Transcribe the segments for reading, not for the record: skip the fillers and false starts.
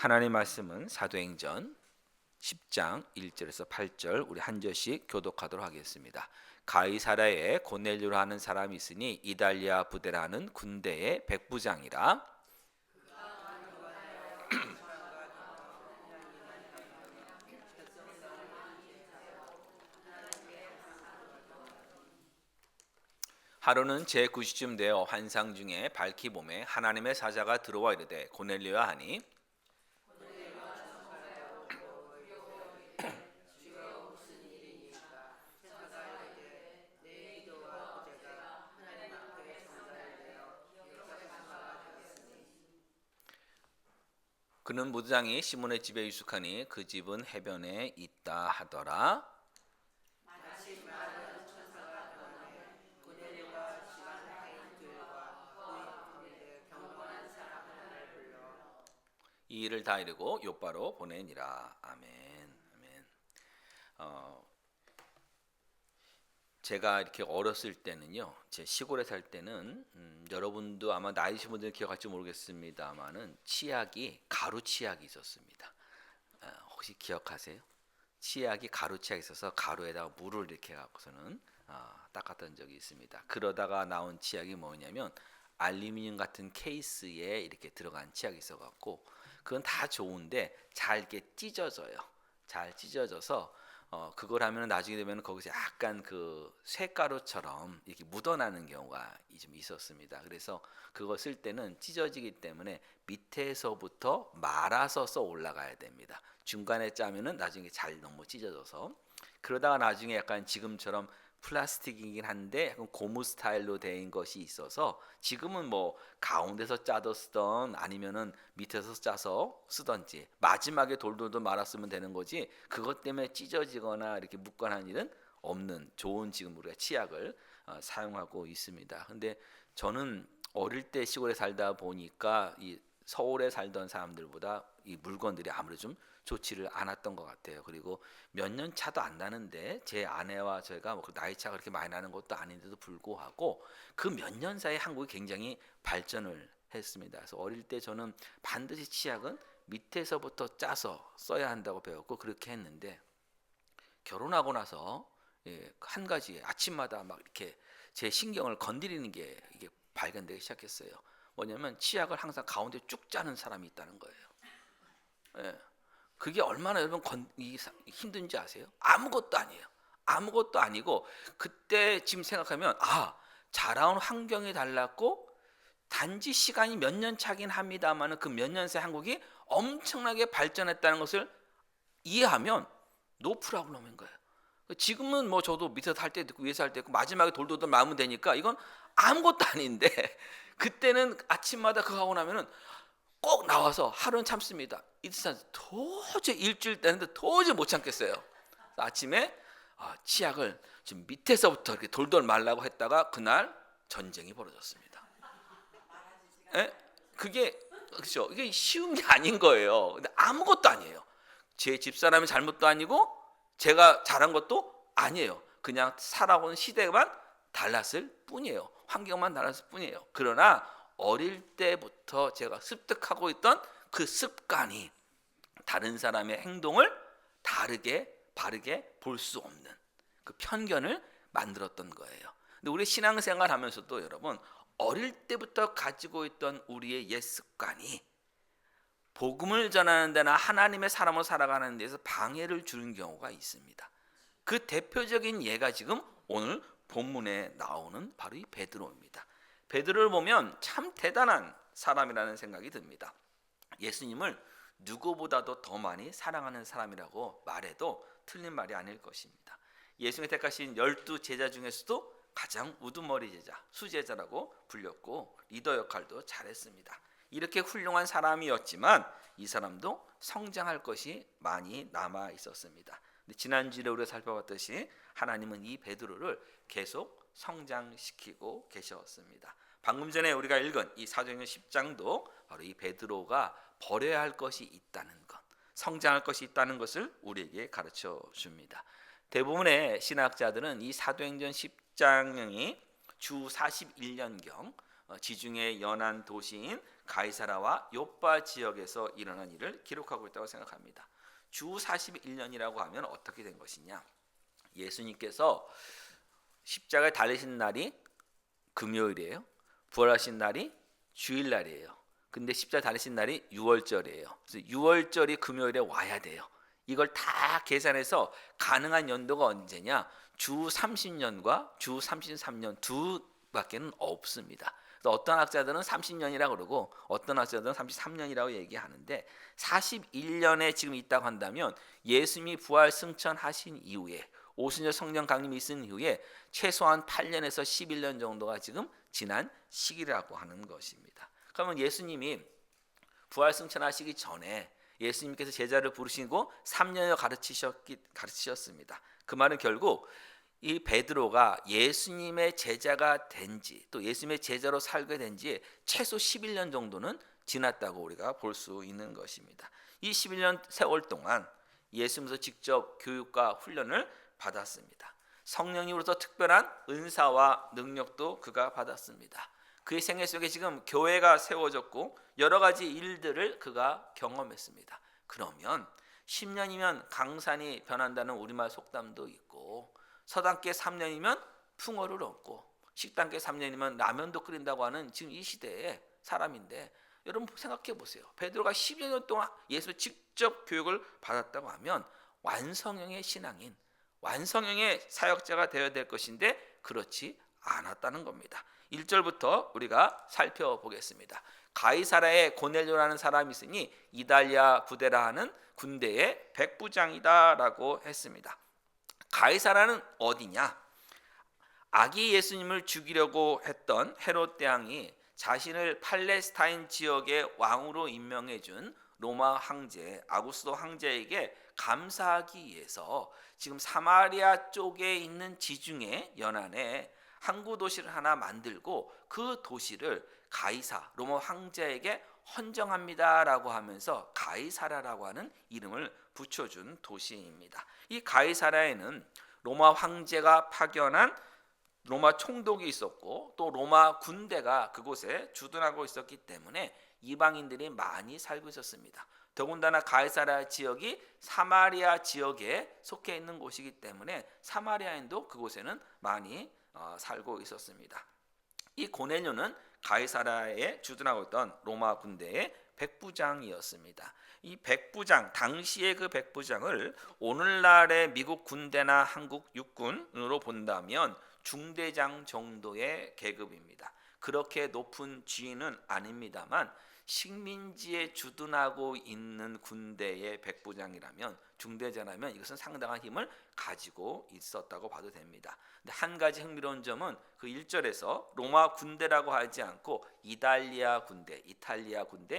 하나님 말씀은 사도행전 10장 1절에서 8절 우리 한 절씩 교독하도록 하겠습니다. 가이사랴에 고넬료라 하는 사람이 있으니 이달리아 부대라는 군대의 백부장이라. 하루는 제9시쯤 되어 환상 중에 밝히 봄에 하나님의 사자가 들어와 이르되 고넬료야 하니, 그는 무장이 시몬의 집에 유숙하니 그 집은 해변에 있다 하더라. 이 일을 다 이루고 요바로 보내니라. 아멘. 아멘. 제가 이렇게 어렸을 때는요, 제 시골에 살 때는 여러분도 아마 나이신 분들 기억할지 모르겠습니다만은 치약이 가루 치약이 있었습니다. 혹시 기억하세요? 치약이 가루 치약이 있어서 가루에다가 물을 이렇게 갖고서는 닦았던 적이 있습니다. 그러다가 나온 치약이 뭐냐면 알루미늄 같은 케이스에 이렇게 들어간 치약이 있어갖고 그건 다 좋은데 잘 이렇게 찢어져요. 잘 찢어져서 그걸 하면 나중에 되면 거기서 약간 그 쇠가루처럼 이렇게 묻어나는 경우가 좀 있었습니다. 그래서 그거 쓸 때는 찢어지기 때문에 밑에서부터 말아서 써 올라가야 됩니다. 중간에 짜면은 나중에 잘 너무 찢어져서, 그러다가 나중에 약간 지금처럼 플라스틱이긴 한데 약간 고무 스타일로 된 것이 있어서 지금은 뭐 가운데서 짜서 쓰던 아니면은 밑에서 짜서 쓰던지 마지막에 돌돌돌 말았으면 되는 거지, 그것 때문에 찢어지거나 이렇게 묻거나 하는 일은 없는 좋은 지금 우리가 치약을 사용하고 있습니다. 근데 저는 어릴 때 시골에 살다 보니까 이 서울에 살던 사람들보다 이 물건들이 아무래도 좀 좋지를 않았던 것 같아요. 그리고 몇 년 차도 안 나는데 제 아내와 저희가 뭐 나이 차가 그렇게 많이 나는 것도 아닌데도 불구하고 그 몇 년 사이에 한국이 굉장히 발전을 했습니다. 그래서 어릴 때 저는 반드시 치약은 밑에서부터 짜서 써야 한다고 배웠고 그렇게 했는데, 결혼하고 나서 한 가지 아침마다 막 이렇게 제 신경을 건드리는 게 이게 발견되기 시작했어요. 뭐냐면 치약을 항상 가운데 쭉 짜는 사람이 있다는 거예요. 예. 그게 얼마나 여러분 힘든지 아세요? 아무것도 아니에요. 아무것도 아니고 그때 지금 생각하면 자라온 환경이 달랐고 단지 시간이 몇 년 차긴 합니다만 그 몇 년 사이 한국이 엄청나게 발전했다는 것을 이해하면 노 프라블럼인 거예요. 지금은 뭐 저도 밑에서 할 때도 있고 위에서 할 때 있고 마지막에 돌돌돌 마으면 되니까 이건 아무것도 아닌데 그때는 아침마다 그거 하고 나면은 꼭 나와서 하루는 참습니다. 이틀 도저히 일주일 되는데 도저히 못 참겠어요. 아침에 치약을 지금 밑에서부터 이렇게 돌돌 말라고 했다가 그날 전쟁이 벌어졌습니다. 에? 그게 그렇죠. 이게 쉬운 게 아닌 거예요. 근데 아무것도 아니에요. 제 집사람의 잘못도 아니고 제가 잘한 것도 아니에요. 그냥 살아온 시대만 달랐을 뿐이에요. 환경만 달랐을 뿐이에요. 그러나 어릴 때부터 제가 습득하고 있던 그 습관이 다른 사람의 행동을 다르게 바르게 볼 수 없는 그 편견을 만들었던 거예요. 근데 우리 신앙생활 하면서도 여러분 어릴 때부터 가지고 있던 우리의 옛 습관이 복음을 전하는 데나 하나님의 사람으로 살아가는 데서 방해를 주는 경우가 있습니다. 그 대표적인 예가 지금 오늘 본문에 나오는 바로 이 베드로입니다. 베드로를 보면 참 대단한 사람이라는 생각이 듭니다. 예수님을 누구보다도 더 많이 사랑하는 사람이라고 말해도 틀린 말이 아닐 것입니다. 예수님이 택하신 12 제자 중에서도 가장 우두머리 제자, 수제자라고 불렸고 리더 역할도 잘했습니다. 이렇게 훌륭한 사람이었지만 이 사람도 성장할 것이 많이 남아 있었습니다. 지난주에 우리가 살펴봤듯이 하나님은 이 베드로를 계속 성장시키고 계셨습니다. 방금 전에 우리가 읽은 이 사도행전 10장도 바로 이 베드로가 버려야 할 것이 있다는 것, 성장할 것이 있다는 것을 우리에게 가르쳐 줍니다. 대부분의 신학자들은 이 사도행전 10장이 주 41년경 지중해 연안 도시인 가이사라와 요빠 지역에서 일어난 일을 기록하고 있다고 생각합니다. 주 41년이라고 하면 어떻게 된 것이냐? 예수님께서 십자가에 달리신 날이 금요일이에요. 부활하신 날이 주일날이에요. 근데 십자가에 달리신 날이 6월절이에요. 그래서 6월절이 금요일에 와야 돼요. 이걸 다 계산해서 가능한 연도가 언제냐? 주 30년과 주 33년 두 밖에는 없습니다. 어떤 학자들은 30년이라고 그러고 어떤 학자들은 33년이라고 얘기하는데 41년에 지금 있다고 한다면 예수님이 부활 승천하신 이후에 오순절 성령 강림이 있은 이후에 최소한 8년에서 11년 정도가 지금 지난 시기라고 하는 것입니다. 그러면 예수님이 부활 승천하시기 전에 예수님께서 제자를 부르시고 3년여 가르치셨습니다. 그 말은 결국 이 베드로가 예수님의 제자가 된지 또 예수님의 제자로 살게 된지 최소 11년 정도는 지났다고 우리가 볼 수 있는 것입니다. 이 11년 세월 동안 예수님께서 직접 교육과 훈련을 받았습니다. 성령님으로부터 특별한 은사와 능력도 그가 받았습니다. 그의 생애 속에 지금 교회가 세워졌고 여러 가지 일들을 그가 경험했습니다. 그러면 10년이면 강산이 변한다는 우리말 속담도 있고 서당계 3년이면 풍어를 얻고 식당계 3년이면 라면도 끓인다고 하는 지금 이 시대의 사람인데 여러분 생각해 보세요. 베드로가 10여 년 동안 예수 직접 교육을 받았다고 하면 완성형의 신앙인, 완성형의 사역자가 되어야 될 것인데 그렇지 않았다는 겁니다. 1절부터 우리가 살펴보겠습니다. 가이사라에 고넬료라는 사람이 있으니 이달리아 부대라 하는 군대의 백부장이다라고 했습니다. 가이사라는 어디냐? 아기 예수님을 죽이려고 했던 헤롯 대왕이 자신을 팔레스타인 지역의 왕으로 임명해 준 로마 황제 아구스도 황제에게 감사하기 위해서 지금 사마리아 쪽에 있는 지중해 연안에 항구 도시를 하나 만들고 그 도시를 가이사 로마 황제에게 헌정합니다라고 하면서 가이사라라고 하는 이름을 붙여준 도시입니다. 이 가이사라에는 로마 황제가 파견한 로마 총독이 있었고 또 로마 군대가 그곳에 주둔하고 있었기 때문에 이방인들이 많이 살고 있었습니다. 더군다나 가이사라 지역이 사마리아 지역에 속해 있는 곳이기 때문에 사마리아인도 그곳에는 많이 살고 있었습니다. 이 고넬료는 가이사라에 주둔하고 있던 로마 군대의 백부장이었습니다. 이 백부장, 당시의 그 백부장을 오늘날의 미국 군대나 한국 육군으로 본다면 중대장 정도의 계급입니다. 그렇게 높은 지위는 아닙니다만 식민지에 주둔하고 있는 군대의 백부장이라면 중대장이라면 이것은 상당한 힘을 가지고 있었다고 봐도 됩니다. 근데 한 가지 흥미로운 점은 그 1절에서 로마 군대라고 하지 않고 이탈리아 군대,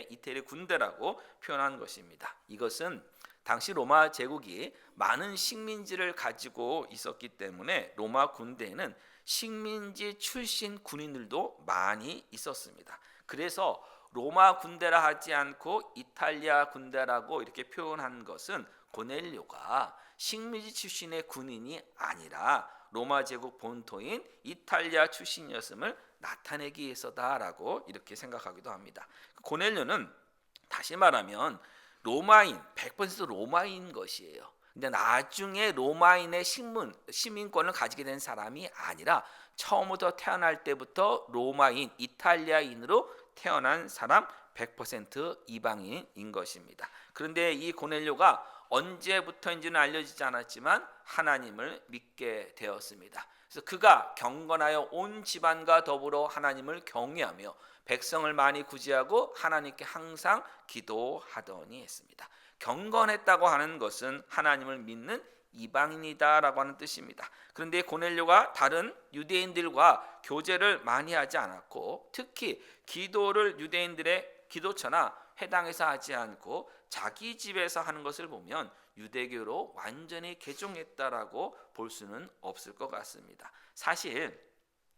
이태리 군대라고 표현한 것입니다. 이것은 당시 로마 제국이 많은 식민지를 가지고 있었기 때문에 로마 군대에는 식민지 출신 군인들도 많이 있었습니다. 그래서 로마 군대라 하지 않고 이탈리아 군대라고 이렇게 표현한 것은 고넬료가 식민지 출신의 군인이 아니라 로마 제국 본토인 이탈리아 출신이었음을 나타내기 위해서다라고 이렇게 생각하기도 합니다. 고넬료는 다시 말하면 로마인, 100% 로마인 것이에요. 근데 나중에 로마인의 시민권을 가지게 된 사람이 아니라 처음부터 태어날 때부터 로마인, 이탈리아인으로 태어난 사람 100% 이방인인 것입니다. 그런데 이 고넬료가 언제부터인지는 알려지지 않았지만 하나님을 믿게 되었습니다. 그래서 그가 경건하여 온 집안과 더불어 하나님을 경외하며 백성을 많이 구제하고 하나님께 항상 기도하더니 했습니다. 경건했다고 하는 것은 하나님을 믿는 이방인이다라고 하는 뜻입니다. 그런데 고넬료가 다른 유대인들과 교제를 많이 하지 않았고 특히 기도를 유대인들의 기도처나 회당에서 하지 않고 자기 집에서 하는 것을 보면 유대교로 완전히 개종했다라고 볼 수는 없을 것 같습니다. 사실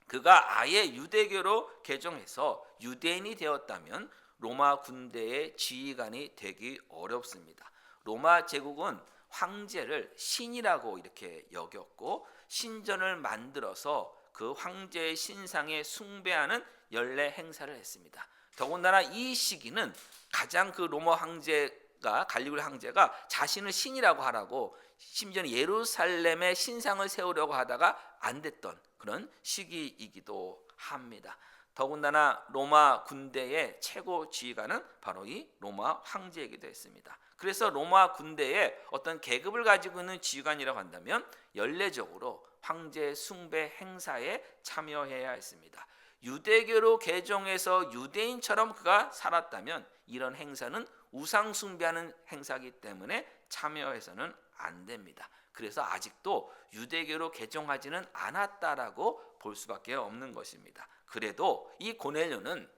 그가 아예 유대교로 개종해서 유대인이 되었다면 로마 군대의 지휘관이 되기 어렵습니다. 로마 제국은 황제를 신이라고 이렇게 여겼고 신전을 만들어서 그 황제의 신상에 숭배하는 연례 행사를 했습니다. 더군다나 이 시기는 가장 그 로마 황제가 갈리굴리 황제가 자신을 신이라고 하라고 심지어는 예루살렘에 신상을 세우려고 하다가 안 됐던 그런 시기이기도 합니다. 더군다나 로마 군대의 최고 지휘관은 바로 이 로마 황제이기도 했습니다. 그래서 로마 군대에 어떤 계급을 가지고 있는 지휘관이라고 한다면 연례적으로 황제 숭배 행사에 참여해야 했습니다. 유대교로 개종해서 유대인처럼 그가 살았다면 이런 행사는 우상 숭배하는 행사이기 때문에 참여해서는 안 됩니다. 그래서 아직도 유대교로 개종하지는 않았다라고 볼 수밖에 없는 것입니다. 그래도 이 고넬료는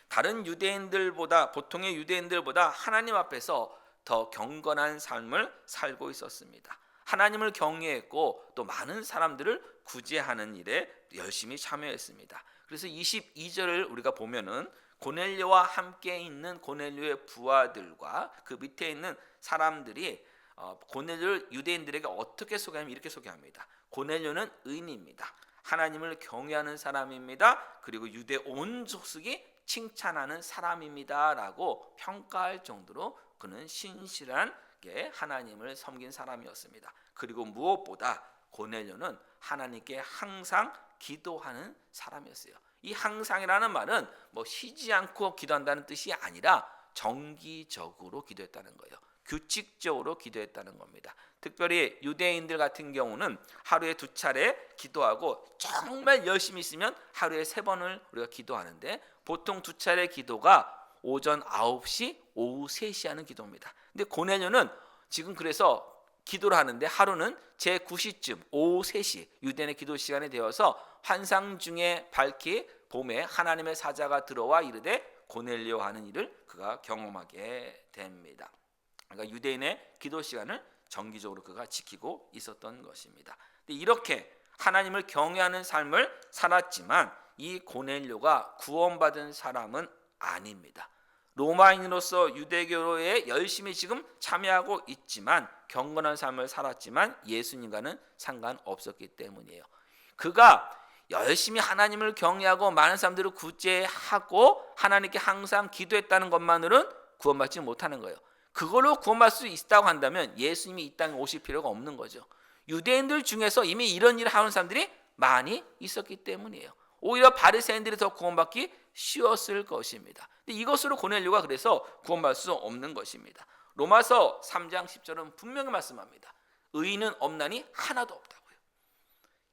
다른 유대인들보다 보통의 유대인들보다 하나님 앞에서 더 경건한 삶을 살고 있었습니다. 하나님을 경외했고 또 많은 사람들을 구제하는 일에 열심히 참여했습니다. 그래서 22절을 우리가 보면은 고넬료와 함께 있는 고넬료의 부하들과 그 밑에 있는 사람들이 고넬료를 유대인들에게 어떻게 소개하면 이렇게 소개합니다. 고넬료는 의인입니다. 하나님을 경외하는 사람입니다. 그리고 유대 온 족속이 칭찬하는 사람입니다라고 평가할 정도로 그는 신실하게 하나님을 섬긴 사람이었습니다. 그리고 무엇보다 고넬료는 하나님께 항상 기도하는 사람이었어요. 이 항상이라는 말은 뭐 쉬지 않고 기도한다는 뜻이 아니라 정기적으로 기도했다는 거예요. 규칙적으로 기도했다는 겁니다. 특별히 유대인들 같은 경우는 하루에 2차례 기도하고 정말 열심히 있으면 하루에 3번을 우리가 기도하는데 보통 2차례 기도가 오전 9시, 오후 3시 하는 기도입니다. 근데 고넬료는 지금 그래서 기도를 하는데 하루는 제9시쯤 오후 3시 유대인의 기도 시간이 되어서 환상 중에 밝히 봄에 하나님의 사자가 들어와 이르되 고넬료 하는 일을 그가 경험하게 됩니다. 그러니까 유대인의 기도 시간을 정기적으로 그가 지키고 있었던 것입니다. 근데 이렇게 하나님을 경외하는 삶을 살았지만 이 고넬료가 구원받은 사람은 아닙니다. 로마인으로서 유대교에 열심히 지금 참여하고 있지만 경건한 삶을 살았지만 예수님과는 상관없었기 때문이에요. 그가 열심히 하나님을 경외하고 많은 사람들을 구제하고 하나님께 항상 기도했다는 것만으로는 구원받지 못하는 거예요. 그걸로 구원받을 수 있다고 한다면 예수님이 이 땅에 오실 필요가 없는 거죠. 유대인들 중에서 이미 이런 일을 하는 사람들이 많이 있었기 때문이에요. 오히려 바리새인들이 더 구원받기 쉬웠을 것입니다. 근데 이것으로 고넬료가 그래서 구원받을 수 없는 것입니다. 로마서 3장 10절은 분명히 말씀합니다. 의인은 없나니 하나도 없다고요.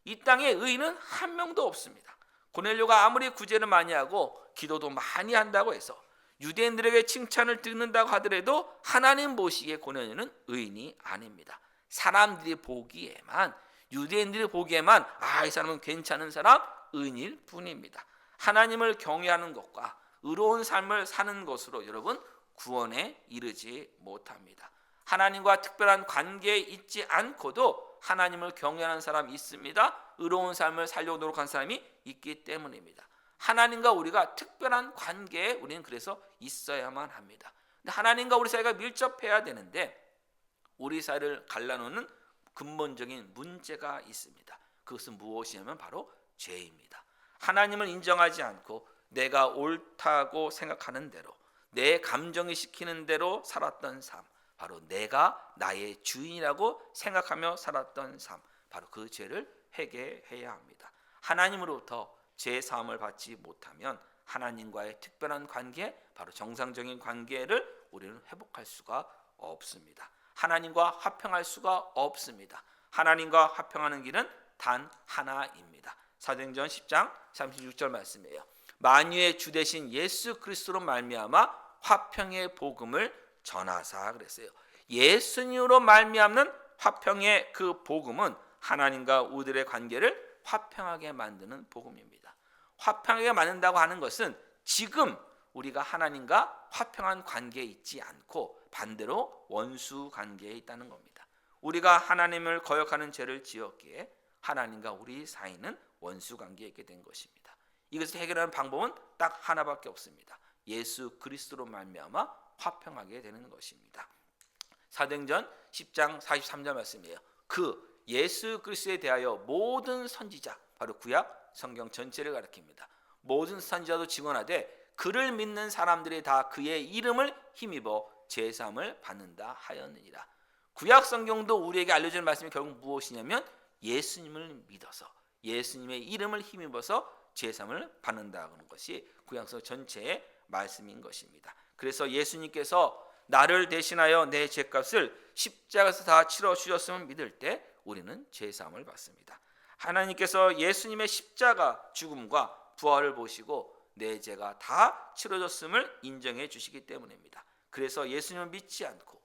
이 땅에 의인은 한 명도 없습니다. 고넬료가 아무리 구제를 많이 하고 기도도 많이 한다고 해서 유대인들에게 칭찬을 듣는다고 하더라도 하나님 보시기에 고넬료는 의인이 아닙니다. 사람들이 보기에만 유대인들이 보기에만 이 사람은 괜찮은 사람, 의인일 뿐입니다. 하나님을 경외하는 것과 의로운 삶을 사는 것으로 여러분 구원에 이르지 못합니다. 하나님과 특별한 관계에 있지 않고도 하나님을 경외하는 사람이 있습니다. 의로운 삶을 살려고 노력한 사람이 있기 때문입니다. 하나님과 우리가 특별한 관계에 우리는 그래서 있어야만 합니다. 근데 하나님과 우리 사이가 밀접해야 되는데 우리 사이를 갈라놓는 근본적인 문제가 있습니다. 그것은 무엇이냐면 바로 죄입니다. 하나님을 인정하지 않고 내가 옳다고 생각하는 대로 내 감정이 시키는 대로 살았던 삶, 바로 내가 나의 주인이라고 생각하며 살았던 삶, 바로 그 죄를 회개해야 합니다. 하나님으로부터 죄 사함을 받지 못하면 하나님과의 특별한 관계, 바로 정상적인 관계를 우리는 회복할 수가 없습니다. 하나님과 화평할 수가 없습니다. 하나님과 화평하는 길은 단 하나입니다. 사도행전 10장 36절 말씀이에요. 만유의 주 되신 예수 그리스도로 말미암아 화평의 복음을 전하사 그랬어요. 예수님으로 말미암는 화평의 그 복음은 하나님과 우리들의 관계를 화평하게 만드는 복음입니다. 화평하게 만든다고 하는 것은 지금 우리가 하나님과 화평한 관계에 있지 않고 반대로 원수 관계에 있다는 겁니다. 우리가 하나님을 거역하는 죄를 지었기에 하나님과 우리 사이는 원수 관계에 있게 된 것입니다. 이것을 해결하는 방법은 딱 하나밖에 없습니다. 예수 그리스도로 말미암아 화평하게 되는 것입니다. 사도행전 10장 43절 말씀이에요. 그 예수 그리스도에 대하여 모든 선지자, 바로 구약 성경 전체를 가리킵니다. 모든 선지자도 증언하되 그를 믿는 사람들이 다 그의 이름을 힘입어 제사함을 받는다 하였느니라. 구약 성경도 우리에게 알려주는 말씀이 결국 무엇이냐면 예수님을 믿어서 예수님의 이름을 힘입어서 제사함을 받는다는 것이 구약성 전체의 말씀인 것입니다. 그래서 예수님께서 나를 대신하여 내 죄값을 십자가에서 다 치러 주셨음을 믿을 때 우리는 제사함을 받습니다. 하나님께서 예수님의 십자가 죽음과 부활을 보시고 내 죄가 다 치러졌음을 인정해 주시기 때문입니다. 그래서 예수님을 믿지 않고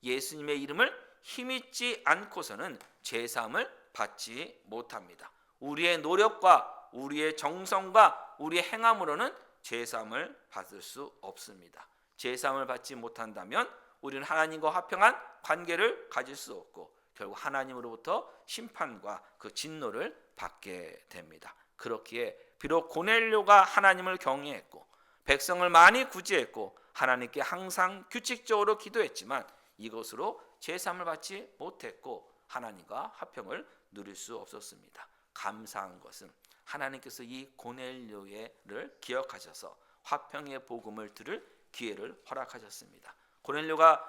예수님의 이름을 힘입지 않고서는 제사함을 받지 못합니다. 우리의 노력과 우리의 정성과 우리의 행함으로는 제사함을 받을 수 없습니다. 제사함을 받지 못한다면 우리는 하나님과 화평한 관계를 가질 수 없고 결국 하나님으로부터 심판과 그 진노를 받게 됩니다. 그렇기에 비록 고넬료가 하나님을 경외했고 백성을 많이 구제했고 하나님께 항상 규칙적으로 기도했지만 이것으로 제사함을 받지 못했고 하나님과 화평을 누릴 수 없었습니다. 감사한 것은 하나님께서 이 고넬료를 기억하셔서 화평의 복음을 들을 기회를 허락하셨습니다. 고넬료가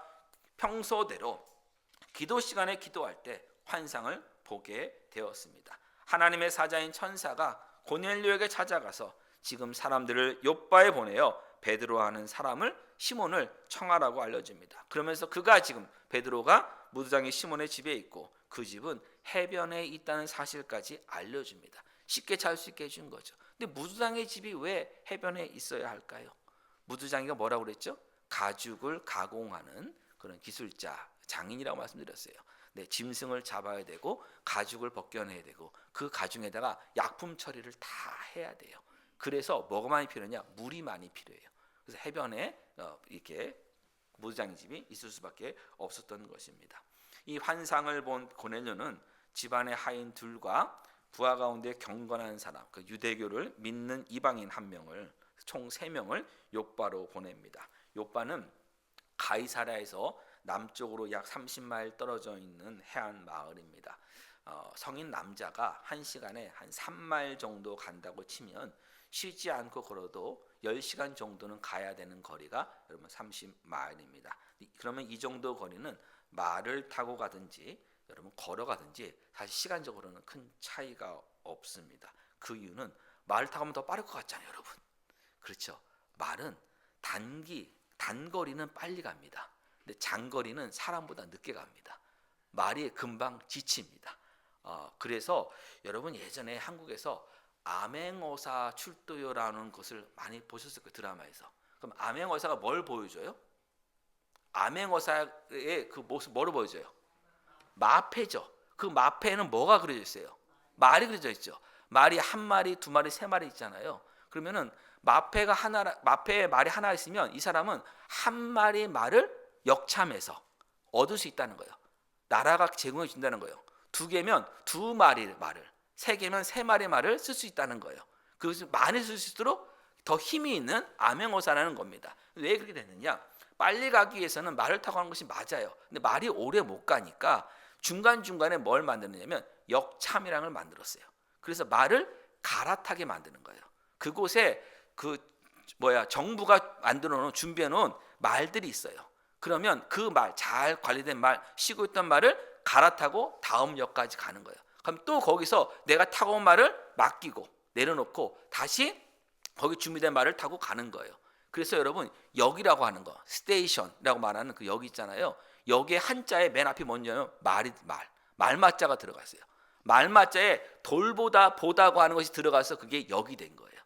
평소대로 기도 시간에 기도할 때 환상을 보게 되었습니다. 하나님의 사자인 천사가 고넬료에게 찾아가서 지금 사람들을 욥바에 보내어 베드로 하는 사람을 시몬을 청하라고 알려줍니다. 그러면서 그가 지금 베드로가 무두장의 시몬의 집에 있고 그 집은 해변에 있다는 사실까지 알려줍니다. 쉽게 찾을 수 있게 해준 거죠. 근데 무두장의 집이 왜 해변에 있어야 할까요? 무두장이가 뭐라고 그랬죠? 가죽을 가공하는 그런 기술자, 장인이라고 말씀드렸어요. 네, 짐승을 잡아야 되고 가죽을 벗겨내야 되고 그 가죽에다가 약품 처리를 다 해야 돼요. 그래서 뭐가 많이 필요하냐? 물이 많이 필요해요. 그래서 해변에 이렇게 무두장의 집이 있을 수밖에 없었던 것입니다. 이 환상을 본 고넬료는 집안의 하인 둘과 부하 가운데 경건한 사람, 그 유대교를 믿는 이방인 한 명을 총 3명을 욥바로 보냅니다. 욥바는 가이사랴에서 남쪽으로 약 30마일 떨어져 있는 해안 마을입니다. 성인 남자가 1시간에 한 3마일 정도 간다고 치면 쉬지 않고 걸어도 10시간 정도는 가야 되는 거리가 여러분 30마일입니다. 그러면 이 정도 거리는 말을 타고 가든지 여러분 걸어가든지 사실 시간적으로는 큰 차이가 없습니다. 그 이유는 말을 타고 가면 더 빠를 것 같잖아요, 여러분. 그렇죠. 말은 단거리는 빨리 갑니다. 근데 장거리는 사람보다 늦게 갑니다. 말이 금방 지칩니다. 그래서 여러분 예전에 한국에서 암행어사 출도요라는 것을 많이 보셨을 거예요, 드라마에서. 그럼 암행어사가 뭘 보여줘요? 암행어사의 그 모습 뭐로 보여줘요? 마패죠. 그 마패에는 뭐가 그려져 있어요? 말이 그려져 있죠. 말이 한 마리, 두 마리, 세 마리 있잖아요. 그러면은 마패에 말이 하나 있으면 이 사람은 한 마리 말을 역참해서 얻을 수 있다는 거예요. 나라가 제공해 준다는 거예요. 2개면 2마리 말을, 3개면 3마리 말을 쓸 수 있다는 거예요. 그것을 많이 쓸 수 있도록 더 힘이 있는 암행어사라는 겁니다. 왜 그렇게 됐느냐? 빨리 가기 위해서는 말을 타고 가는 것이 맞아요. 근데 말이 오래 못 가니까 중간중간에 뭘 만드느냐면 역참이라는 걸 만들었어요. 그래서 말을 갈아타게 만드는 거예요. 그곳에 정부가 만들어 놓은 준비해 놓은 말들이 있어요. 그러면 그 말, 잘 관리된 말, 쉬고 있던 말을 갈아타고 다음 역까지 가는 거예요. 그럼 또 거기서 내가 타고 온 말을 맡기고 내려놓고 다시 거기 준비된 말을 타고 가는 거예요. 그래서 여러분 역이라고 하는 거, 스테이션이라고 말하는 그 역 있잖아요. 역의 한자에 맨 앞이 뭐냐면 말맞자가 들어가 있어요. 말맞자에 돌보다 보다고 하는 것이 들어가서 그게 역이 된 거예요.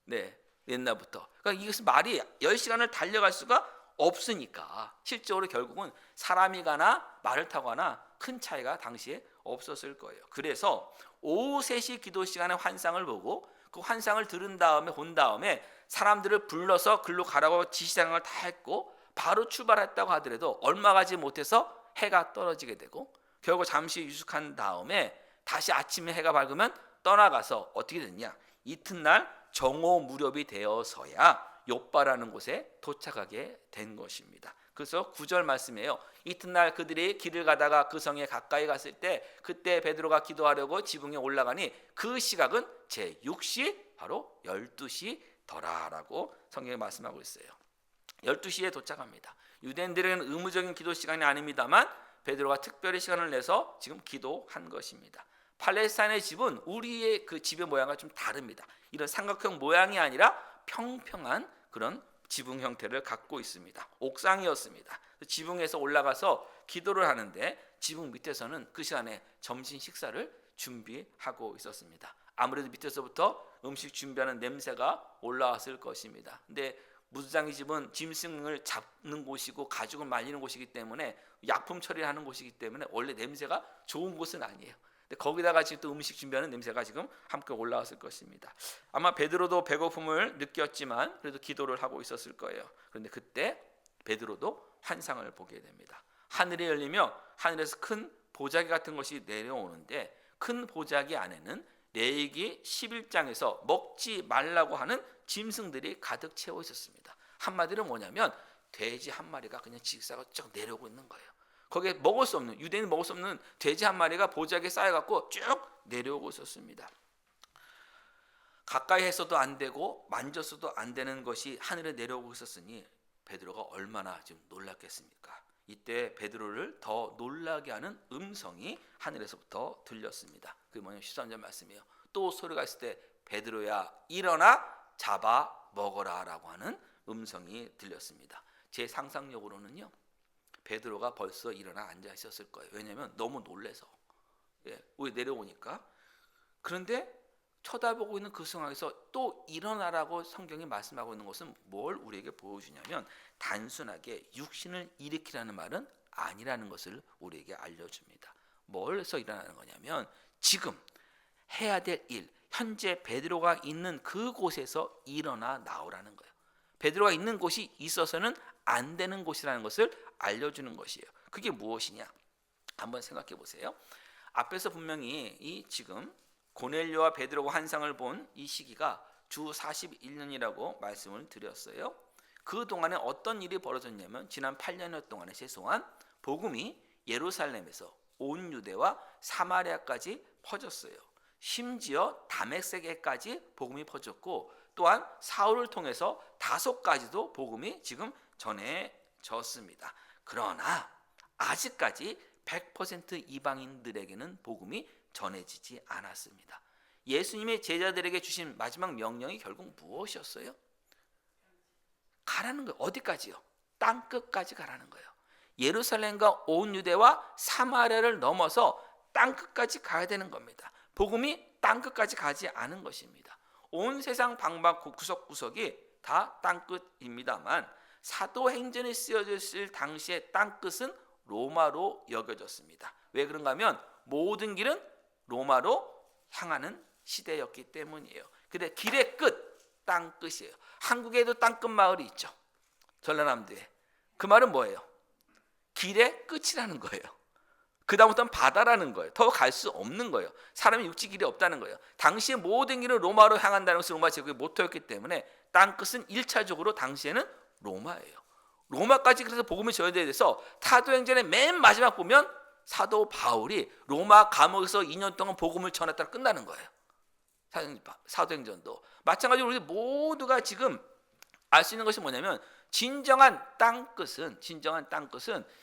네, 옛날부터. 그러니까 이것은 말이 10시간을 달려갈 수가 없으니까 실제로 결국은 사람이 가나 말을 타고 가나 큰 차이가 당시에 없었을 거예요. 그래서 오후 3시 기도 시간에 환상을 보고 그 환상을 본 다음에 사람들을 불러서 글로 가라고 지시사항을 다 했고 바로 출발했다고 하더라도 얼마 가지 못해서 해가 떨어지게 되고 결국 잠시 유숙한 다음에 다시 아침에 해가 밝으면 떠나가서 어떻게 됐냐? 이튿날 정오 무렵이 되어서야 욥바라는 곳에 도착하게 된 것입니다. 그래서 9절 말씀이에요. 이튿날 그들이 길을 가다가 그 성에 가까이 갔을 때 그때 베드로가 기도하려고 지붕에 올라가니 그 시각은 제6시 바로 12시더라라고 성경에 말씀하고 있어요. 12시에 도착합니다. 유대인들에게는 의무적인 기도 시간이 아닙니다만 베드로가 특별히 시간을 내서 지금 기도한 것입니다. 팔레스타인의 집은 우리의 그 집의 모양과 좀 다릅니다. 이런 삼각형 모양이 아니라 평평한 그런 지붕 형태를 갖고 있습니다. 옥상이었습니다. 지붕에서 올라가서 기도를 하는데 지붕 밑에서는 그 시간에 점심 식사를 준비하고 있었습니다. 아무래도 밑에서부터 음식 준비하는 냄새가 올라왔을 것입니다. 근데 무장의 집은 짐승을 잡는 곳이고 가죽을 말리는 곳이기 때문에 약품 처리하는 곳이기 때문에 원래 냄새가 좋은 곳은 아니에요. 근데 거기다가 지금 또 음식 준비하는 냄새가 지금 함께 올라왔을 것입니다. 아마 베드로도 배고픔을 느꼈지만 그래도 기도를 하고 있었을 거예요. 그런데 그때 베드로도 환상을 보게 됩니다. 하늘이 열리며 하늘에서 큰 보자기 같은 것이 내려오는데 큰 보자기 안에는 레위기 11장에서 먹지 말라고 하는 짐승들이 가득 채워 있었습니다. 한마디로 뭐냐면 돼지 한 마리가 그냥 직사가 쭉 내려오고 있는 거예요. 거기에 먹을 수 없는, 유대인이 먹을 수 없는 돼지 한 마리가 보자기에 쌓여갖고 쭉 내려오고 있었습니다. 가까이 해서도 안 되고 만졌어도 안 되는 것이 하늘에 내려오고 있었으니 베드로가 얼마나 지금 놀랐겠습니까? 이때 베드로를 더 놀라게 하는 음성이 하늘에서부터 들렸습니다. 그게 뭐냐면 13절 말씀이에요. 또 소리가 있을 때 베드로야 일어나 잡아 먹어라 라고 하는 음성이 들렸습니다. 제 상상력으로는요, 베드로가 벌써 일어나 앉아 있었을 거예요. 왜냐하면 너무 놀래서 왜 내려오니까. 그런데 쳐다보고 있는 그 상황에서 또 일어나라고 성경이 말씀하고 있는 것은 뭘 우리에게 보여주냐면 단순하게 육신을 일으키라는 말은 아니라는 것을 우리에게 알려줍니다. 뭘 해서 일어나는 거냐면 지금 해야 될 일, 현재 베드로가 있는 그곳에서 일어나 나오라는 거예요. 베드로가 있는 곳이 있어서는 안 되는 곳이라는 것을 알려주는 것이에요. 그게 무엇이냐? 한번 생각해 보세요. 앞에서 분명히 이 지금 고넬료와 베드로가 환상을 본 이 시기가 주 41년이라고 말씀을 드렸어요. 그 동안에 어떤 일이 벌어졌냐면 지난 8년 동안에 최소한 복음이 예루살렘에서 온 유대와 사마리아까지 퍼졌어요. 심지어 다메섹에까지 복음이 퍼졌고 또한 사울을 통해서 다소까지도 복음이 지금 전해졌습니다. 그러나 아직까지 100% 이방인들에게는 복음이 전해지지 않았습니다. 예수님의 제자들에게 주신 마지막 명령이 결국 무엇이었어요? 가라는 거예요. 어디까지요? 땅 끝까지 가라는 거예요. 예루살렘과 온 유대와 사마리아를 넘어서 땅 끝까지 가야 되는 겁니다. 복음이 땅 끝까지 가지 않은 것입니다. 온 세상 방방 구석구석이 다 땅 끝입니다만 사도행전에 쓰여졌을 당시의 땅 끝은 로마로 여겨졌습니다. 왜 그런가 하면 모든 길은 로마로 향하는 시대였기 때문이에요. 근데 길의 끝, 땅 끝이에요. 한국에도 땅 끝 마을이 있죠. 전라남도에. 그 말은 뭐예요? 길의 끝이라는 거예요. 그 다음부터는 바다라는 거예요. 더 갈 수 없는 거예요. 사람이 육지 길이 없다는 거예요. 당시에 모든 길은 로마로 향한다는 것이 로마 제국의 모토였기 때문에 땅 끝은 1차적으로 당시에는 로마예요. 로마까지 그래서 복음을 전해야 돼서 사도행전의 맨 마지막 보면 사도 바울이 로마 감옥에서 2년 동안 복음을 전했다가 끝나는 거예요. 사도행전도 마찬가지로 우리 모두가 지금 알 수 있는 것이 뭐냐면 진정한 땅 끝은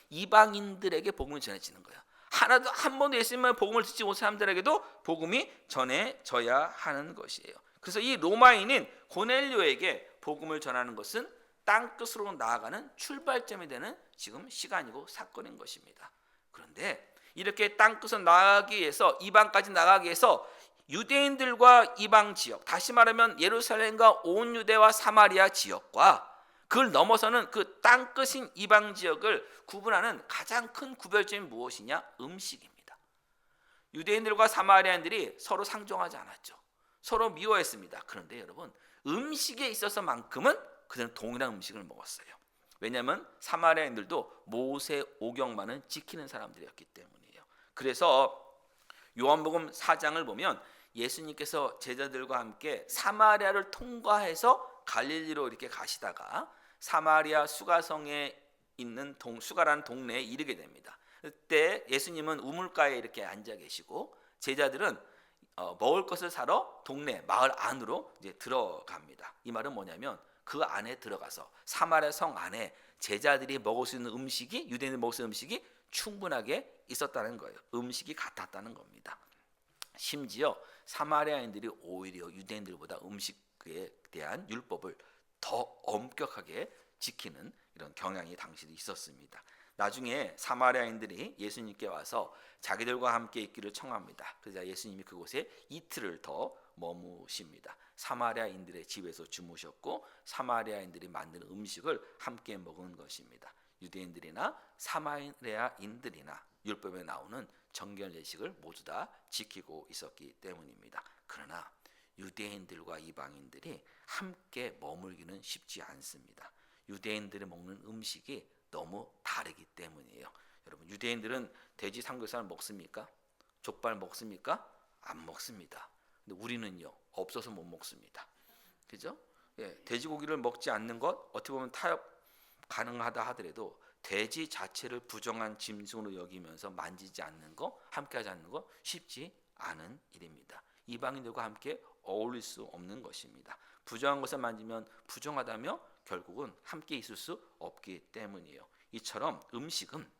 이방인들에게 복음을 전해지는 거예요. 하나도 한 번도 예수님의 복음을 듣지 못한 사람들에게도 복음이 전해져야 하는 것이에요. 그래서 이 로마인인 고넬료에게 복음을 전하는 것은 땅 끝으로 나아가는 출발점이 되는 지금 시간이고 사건인 것입니다. 그런데 이렇게 땅 끝으로 나아가기 위해서 이방까지 나가기 위해서 유대인들과 이방 지역, 다시 말하면 예루살렘과 온 유대와 사마리아 지역과 그걸 넘어서는 그 땅 끝인 이방 지역을 구분하는 가장 큰 구별점이 무엇이냐? 음식입니다. 유대인들과 사마리아인들이 서로 상종하지 않았죠. 서로 미워했습니다. 그런데 여러분, 음식에 있어서만큼은 그들은 동일한 음식을 먹었어요. 왜냐하면 사마리아인들도 모세 오경만은 지키는 사람들이었기 때문이에요. 그래서 요한복음 4장을 보면 예수님께서 제자들과 함께 사마리아를 통과해서 갈릴리로 이렇게 가시다가 사마리아 수가성에 있는 수가라는 동네에 이르게 됩니다. 그때 예수님은 우물가에 이렇게 앉아 계시고 제자들은 먹을 것을 사러 동네 마을 안으로 이제 들어갑니다. 이 말은 뭐냐면 그 안에 들어가서 사마리아 성 안에 제자들이 먹을 수 있는 음식이, 유대인들이 먹을 수 있는 음식이 충분하게 있었다는 거예요. 음식이 같았다는 겁니다. 심지어 사마리아인들이 오히려 유대인들보다 음식에 대한 율법을 더 엄격하게 지키는 이런 경향이 당시도 있었습니다. 나중에 사마리아인들이 예수님께 와서 자기들과 함께 있기를 청합니다. 그래서 예수님이 그곳에 이틀을 더 머무십니다. 사마리아인들의 집에서 주무셨고 사마리아인들이 만든 음식을 함께 먹은 것입니다. 유대인들이나 사마리아인들이나 율법에 나오는 정결 예식을 모두 다 지키고 있었기 때문입니다. 그러나 유대인들과 이방인들이 함께 머물기는 쉽지 않습니다. 유대인들이 먹는 음식이 너무 다르기 때문이에요. 여러분, 유대인들은 돼지 삼겹살 먹습니까? 족발 먹습니까? 안 먹습니다. 근데 우리는요, 없어서 못 먹습니다. 그죠? 예, 돼지고기를 먹지 않는 것 어떻게 보면 타협 가능하다 하더라도 돼지 자체를 부정한 짐승으로 여기면서 만지지 않는 거, 함께하지 않는 거 쉽지 않은 일입니다. 이방인들과 함께 어울릴 수 없는 것입니다. 부정한 것을 만지면 부정하다며 결국은 함께 있을 수 없기 때문이에요. 이처럼 음식은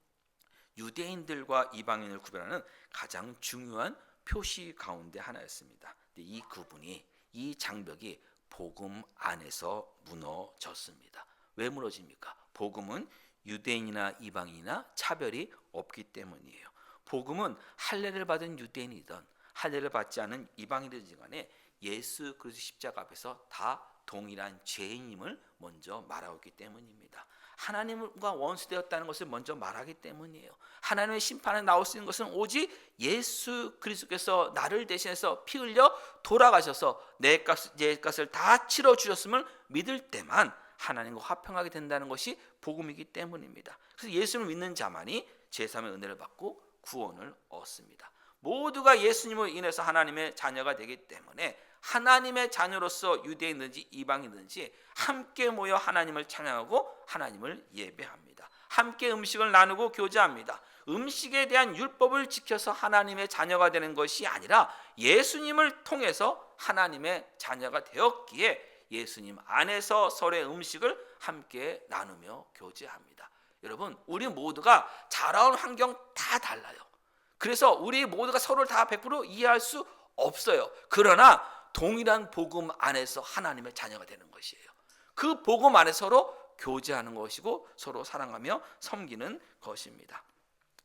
유대인들과 이방인을 구별하는 가장 중요한 표시 가운데 하나였습니다. 이 구분이, 이 장벽이 복음 안에서 무너졌습니다. 왜 무너집니까? 복음은 유대인이나 이방인이나 차별이 없기 때문이에요. 복음은 할례를 받은 유대인이든 할례를 받지 않은 이방인이든 간에 예수 그리스도 십자가 앞에서 다 동일한 죄인임을 먼저 말하고 있기 때문입니다. 하나님과 원수되었다는 것을 먼저 말하기 때문이에요. 하나님의 심판에 나올 수 있는 것은 오직 예수 그리스도께서 나를 대신해서 피 흘려 돌아가셔서 내 값을 다 치러주셨음을 믿을 때만 하나님과 화평하게 된다는 것이 복음이기 때문입니다. 그래서 예수님을 믿는 자만이 제3의 은혜를 받고 구원을 얻습니다. 모두가 예수님을 인해서 하나님의 자녀가 되기 때문에 하나님의 자녀로서 유대인든지 이방인든지 함께 모여 하나님을 찬양하고 하나님을 예배합니다. 함께 음식을 나누고 교제합니다. 음식에 대한 율법을 지켜서 하나님의 자녀가 되는 것이 아니라 예수님을 통해서 하나님의 자녀가 되었기에 예수님 안에서 서로의 음식을 함께 나누며 교제합니다. 여러분, 우리 모두가 자라온 환경 다 달라요. 그래서 우리 모두가 서로를 다 100% 이해할 수 없어요. 그러나 동일한 복음 안에서 하나님의 자녀가 되는 것이에요. 그 복음 안에 서로 교제하는 것이고 서로 사랑하며 섬기는 것입니다.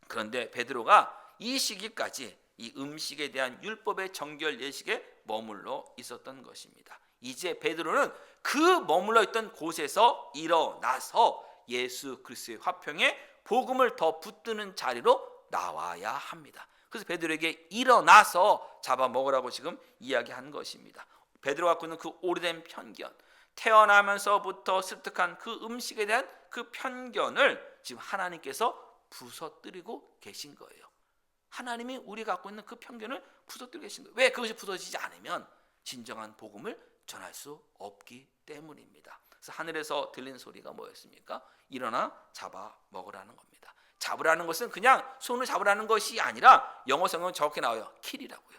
그런데 베드로가 이 시기까지 이 음식에 대한 율법의 정결 예식에 머물러 있었던 것입니다. 이제 베드로는 그 머물러 있던 곳에서 일어나서 예수 그리스도의 화평에 복음을 더 붙드는 자리로 나와야 합니다. 그래서 베드로에게 일어나서 잡아먹으라고 지금 이야기한 것입니다. 베드로가 갖고 있는 그 오래된 편견, 태어나면서부터 습득한 그 음식에 대한 그 편견을 지금 하나님께서 부서뜨리고 계신 거예요. 하나님이 우리가 갖고 있는 그 편견을 부서뜨리고 계신 거예요. 왜? 그것이 부서지지 않으면 진정한 복음을 전할 수 없기 때문입니다. 그래서 하늘에서 들린 소리가 뭐였습니까? 일어나 잡아 먹으라는 겁니다. 잡으라는 것은 그냥 손을 잡으라는 것이 아니라 영어 성경은 저렇게 나와요. 킬이라고요.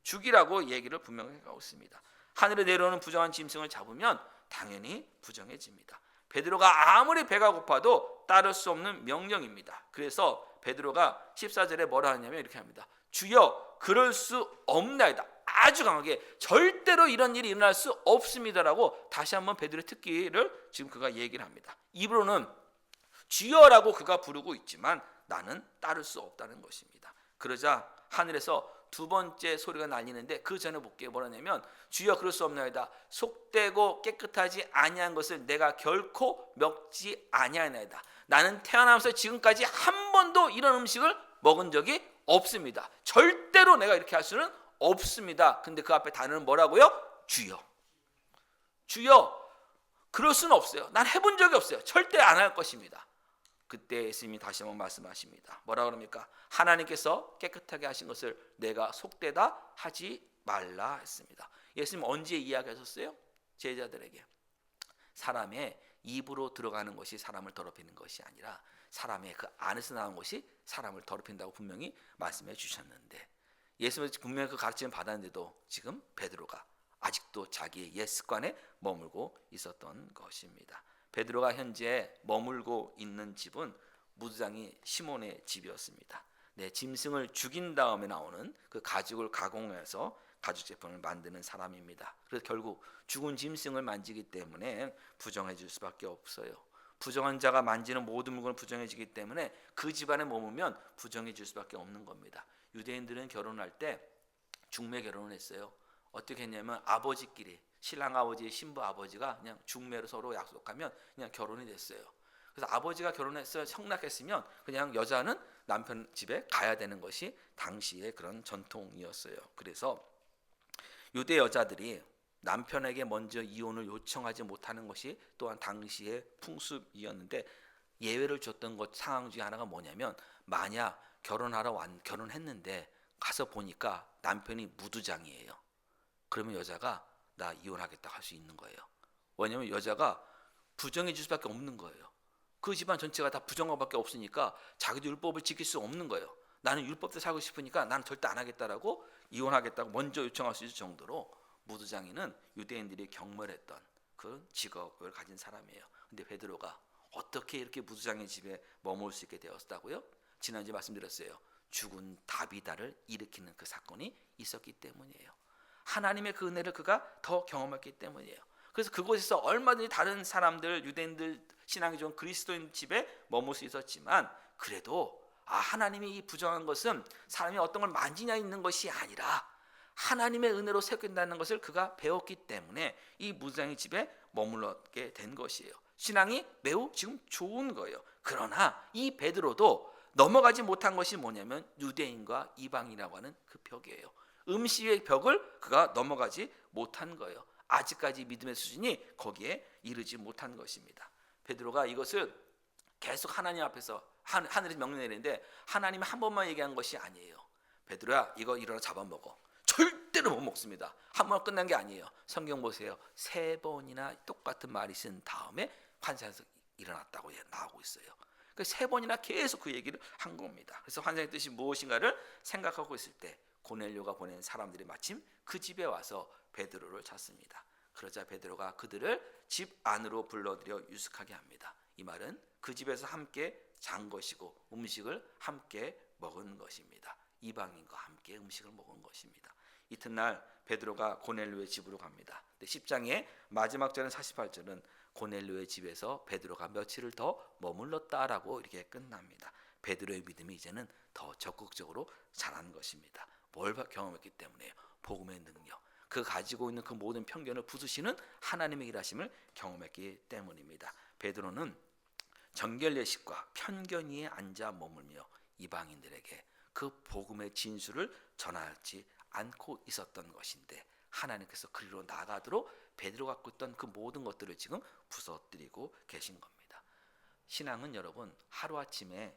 죽이라고 얘기를 분명히 하고 있습니다. 하늘에 내려오는 부정한 짐승을 잡으면 당연히 부정해집니다. 베드로가 아무리 배가 고파도 따를 수 없는 명령입니다. 그래서 베드로가 14절에 뭐라 하냐면 이렇게 합니다. 주여 그럴 수 없나이다. 아주 강하게 절대로 이런 일이 일어날 수 없습니다라고 다시 한번 베드로의 특기를 지금 그가 얘기를 합니다. 입으로는 주여라고 그가 부르고 있지만 나는 따를 수 없다는 것입니다. 그러자 하늘에서 두 번째 소리가 날리는데 그 전에 볼게요. 뭐라냐면 주여 그럴 수 없나이다. 속되고 깨끗하지 아니한 것을 내가 결코 먹지 아니하나이다. 나는 태어나면서 지금까지 한 번도 이런 음식을 먹은 적이 없습니다. 절대로 내가 이렇게 할 수는 없습니다. 근데 그 앞에 단어는 뭐라고요? 주여. 주여 그럴 수는 없어요. 난 해본 적이 없어요. 절대 안 할 것입니다. 그때 예수님이 다시 한번 말씀하십니다. 뭐라 그럽니까? 하나님께서 깨끗하게 하신 것을 내가 속되다 하지 말라 했습니다. 예수님 언제 이야기하셨어요? 제자들에게. 사람의 입으로 들어가는 것이 사람을 더럽히는 것이 아니라 사람의 그 안에서 나온 것이 사람을 더럽힌다고 분명히 말씀해 주셨는데 예수님은 분명히 그 가르침을 받았는데도 지금 베드로가 아직도 자기의 옛 습관에 머물고 있었던 것입니다. 베드로가 현재 머물고 있는 집은 무두장이 시몬의 집이었습니다. 짐승을 죽인 다음에 나오는 그 가죽을 가공해서 가죽 제품을 만드는 사람입니다. 그래서 결국 죽은 짐승을 만지기 때문에 부정해질 수밖에 없어요. 부정한 자가 만지는 모든 물건을 부정해지기 때문에 그 집안에 머물면 부정해질 수밖에 없는 겁니다. 유대인들은 결혼할 때 중매 결혼을 했어요. 어떻게 했냐면 아버지끼리, 신랑 아버지, 신부 아버지가 그냥 중매로 서로 약속하면 그냥 결혼이 됐어요. 그래서 아버지가 결혼해서 성낙했으면 그냥 여자는 남편 집에 가야 되는 것이 당시의 그런 전통이었어요. 그래서 유대 여자들이 남편에게 먼저 이혼을 요청하지 못하는 것이 또한 당시의 풍습이었는데, 예외를 줬던 것 상황 중에 하나가 뭐냐면, 만약 결혼했는데 가서 보니까 남편이 무두장이에요. 그러면 여자가 나 이혼하겠다 할 수 있는 거예요. 왜냐하면 여자가 부정해 줄 수밖에 없는 거예요. 그 집안 전체가 다 부정하밖에 없으니까 자기도 율법을 지킬 수 없는 거예요. 나는 율법대로 살고 싶으니까 나는 절대 안 하겠다라고, 이혼하겠다고 먼저 요청할 수 있을 정도로 무두장이는 유대인들이 경멸했던 그 직업을 가진 사람이에요. 근데 베드로가 어떻게 이렇게 무두장의 집에 머물 수 있게 되었다고요? 지난주에 말씀드렸어요. 죽은 다비다를 일으키는 그 사건이 있었기 때문이에요. 하나님의 그 은혜를 그가 더 경험했기 때문이에요. 그래서 그곳에서 얼마든지 다른 사람들, 유대인들, 신앙이 좋은 그리스도인 집에 머물 수 있었지만, 그래도 하나님이 이 부정한 것은 사람이 어떤 걸 만지냐 있는 것이 아니라 하나님의 은혜로 새긴다는 것을 그가 배웠기 때문에 이 무두장의 집에 머물게 된 것이에요. 신앙이 매우 지금 좋은 거예요. 그러나 이 베드로도 넘어가지 못한 것이 뭐냐면 유대인과 이방이라고 하는 그 벽이에요. 음식의 벽을 그가 넘어가지 못한 거예요. 아직까지 믿음의 수준이 거기에 이르지 못한 것입니다. 베드로가 이것을 계속 하나님 앞에서 하늘에서 명령 내리는데, 하나님이 한 번만 얘기한 것이 아니에요. 베드로야, 이거 일어나 잡아먹어. 절대로 못 먹습니다. 한 번 끝난 게 아니에요. 성경 보세요. 3번이나 똑같은 말이 쓴 다음에 환상에서 일어났다고 나오고 있어요. 그 3번이나 계속 그 얘기를 한 겁니다. 그래서 환상의 뜻이 무엇인가를 생각하고 있을 때 고넬료가 보낸 사람들이 마침 그 집에 와서 베드로를 찾습니다. 그러자 베드로가 그들을 집 안으로 불러들여 유숙하게 합니다. 이 말은 그 집에서 함께 잔 것이고 음식을 함께 먹은 것입니다. 이방인과 함께 음식을 먹은 것입니다. 이튿날 베드로가 고넬료의 집으로 갑니다. 10장의 마지막 절은 48절은 고넬료의 집에서 베드로가 며칠을 더 머물렀다라고 이렇게 끝납니다. 베드로의 믿음이 이제는 더 적극적으로 자란 것입니다. 뭘 경험했기 때문에요? 복음의 능력, 그 가지고 있는 그 모든 편견을 부수시는 하나님의 일하심을 경험했기 때문입니다. 베드로는 정결례식과 편견 위에 앉아 머물며 이방인들에게 그 복음의 진수를 전하지 않고 있었던 것인데, 하나님께서 그리로 나가도록 베드로가 갖고 있던 그 모든 것들을 지금 부서뜨리고 계신 겁니다. 신앙은 여러분 하루아침에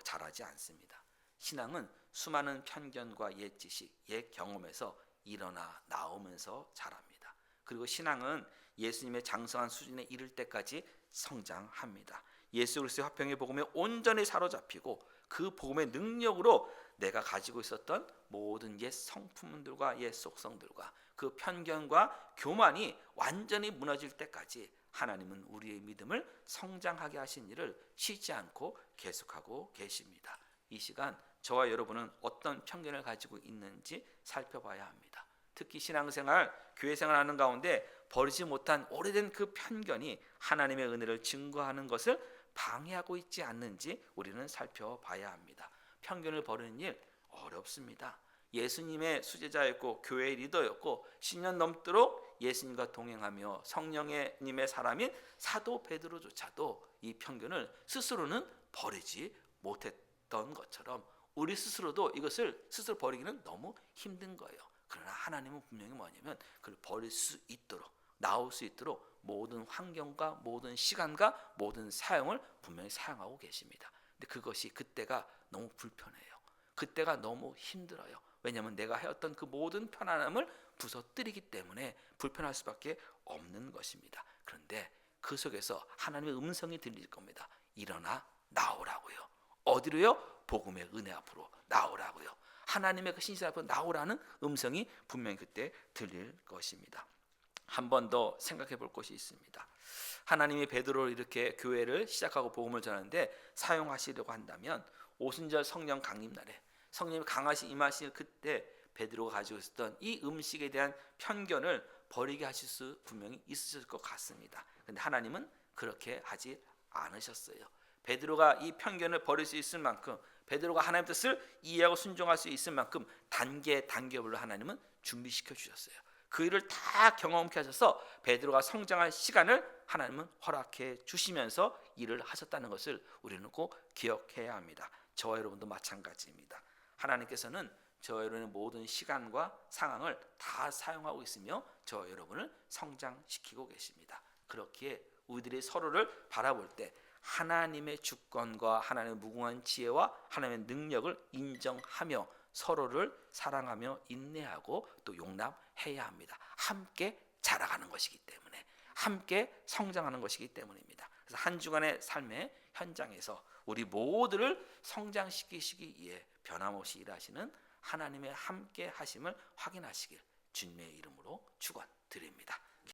자라지 않습니다. 신앙은 수많은 편견과 옛 지식, 옛 경험에서 일어나 나오면서 자랍니다. 그리고 신앙은 예수님의 장성한 수준에 이를 때까지 성장합니다. 예수 그리스도의 화평의 복음에 온전히 사로잡히고 그 복음의 능력으로 내가 가지고 있었던 모든 옛 성품들과 옛 속성들과 그 편견과 교만이 완전히 무너질 때까지 하나님은 우리의 믿음을 성장하게 하신 일을 쉬지 않고 계속하고 계십니다. 이 시간 저와 여러분은 어떤 편견을 가지고 있는지 살펴봐야 합니다. 특히 신앙생활, 교회생활 하는 가운데 버리지 못한 오래된 그 편견이 하나님의 은혜를 증거하는 것을 방해하고 있지 않는지 우리는 살펴봐야 합니다. 편견을 버리는 일 어렵습니다. 예수님의 수제자였고 교회의 리더였고 10년 넘도록 예수님과 동행하며 성령님의 사람인 사도 베드로조차도 이 편견을 스스로는 버리지 못했던 것처럼 우리 스스로도 이것을 스스로 버리기는 너무 힘든 거예요. 그러나 하나님은 분명히 뭐냐면 그걸 버릴 수 있도록, 나올 수 있도록 모든 환경과 모든 시간과 모든 사용을 분명히 사용하고 계십니다. 근데 그것이 그때가 너무 불편해요. 그때가 너무 힘들어요. 왜냐하면 내가 해왔던 그 모든 편안함을 부서뜨리기 때문에 불편할 수밖에 없는 것입니다. 그런데 그 속에서 하나님의 음성이 들릴 겁니다. 일어나 나오라고요. 어디로요? 복음의 은혜 앞으로 나오라고요. 하나님의 그 신실 앞으로 나오라는 음성이 분명히 그때 들릴 것입니다. 한 번 더 생각해 볼 것이 있습니다. 하나님이 베드로를 이렇게 교회를 시작하고 복음을 전하는데 사용하시려고 한다면 오순절 성령 강림날에 성령이 강하시 임하시는 그때 베드로가 가지고 있었던 이 음식에 대한 편견을 버리게 하실 수 분명히 있으실 것 같습니다. 그런데 하나님은 그렇게 하지 않으셨어요. 베드로가 이 편견을 버릴 수 있을 만큼, 베드로가 하나님의 뜻을 이해하고 순종할 수 있을 만큼 단계별로 하나님은 준비시켜 주셨어요. 그 일을 다 경험케 하셔서 베드로가 성장할 시간을 하나님은 허락해 주시면서 일을 하셨다는 것을 우리는 꼭 기억해야 합니다. 저와 여러분도 마찬가지입니다. 하나님께서는 저와 여러분의 모든 시간과 상황을 다 사용하고 있으며 저와 여러분을 성장시키고 계십니다. 그렇기에 우리들이 서로를 바라볼 때 하나님의 주권과 하나님의 무궁한 지혜와 하나님의 능력을 인정하며 서로를 사랑하며 인내하고 또 용납해야 합니다. 함께 자라가는 것이기 때문에, 함께 성장하는 것이기 때문입니다. 그래서 한 주간의 삶의 현장에서 우리 모두를 성장시키시기 위해 변함없이 일하시는 하나님의 함께 하심을 확인하시길 주님의 이름으로 축원드립니다.